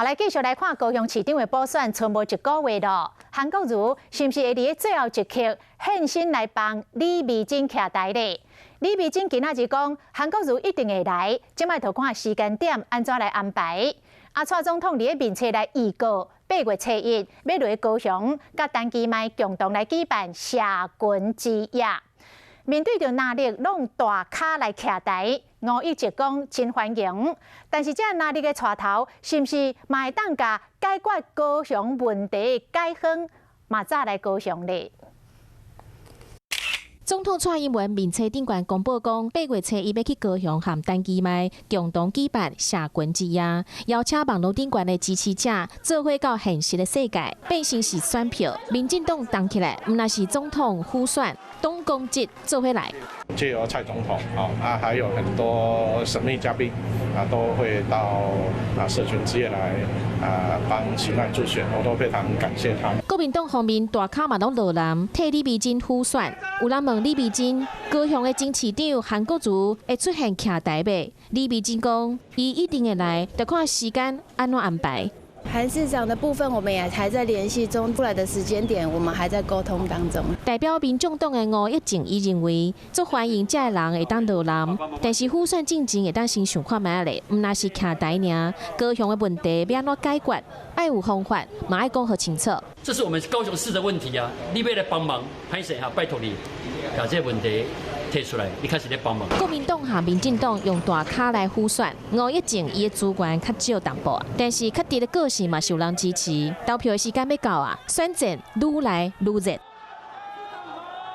来继续来看高雄市长的补选，剩无一个月咯。韩国瑜是不是会伫最后一刻献身来帮李美珍徛台呢？李美珍今仔日讲，韩国瑜一定会来，即摆就看时间点安怎来安排。蔡总统伫面册来预告，8月初1要来高雄，甲陈其迈共同来举办社群之夜。面对着压力，拢大卡来徛台，吴一直讲真欢迎。但是这压力的带头，是不是嘛会当甲解决高雄问题解方，嘛早来高雄咧？总统蔡英文面册顶悬公布讲，8月初1要去高雄和陈其迈共同举办社群之夜，邀请网络顶悬的支持者做伙到现实的世界，变成是选票。民进党动起来，唔那是总统辅选。东公节做回来，借由蔡总统还有很多神秘嘉宾都会到社群之夜来帮其迈助选，我都非常感谢他们。国民党方面大咖嘛拢落人替李美珍辅选，有人问李美珍高雄的前市长韩国瑜会出现徛台袂？李美珍讲，伊一定会来，就看时间安怎安排。韩市长的部分，我们也还在联系中，出来的时间点，我们还在沟通当中。代表民众党的吴一静，伊认为足欢迎这个人会当落人，但是辅选进前会当先想看卖咧，唔那是徛台尔。高雄的问题要安怎解决？爱有方法，嘛爱讲好清楚。这是我们高雄市的问题啊！你要来帮忙，歹势哈，拜托你把这个问题提出来，你开始来帮忙。国民党和民进党用大咖来辅选，吴一静伊的资源较少淡薄，但是较低的个性嘛是有人支持。投票的时间要到啊，选战愈来愈热。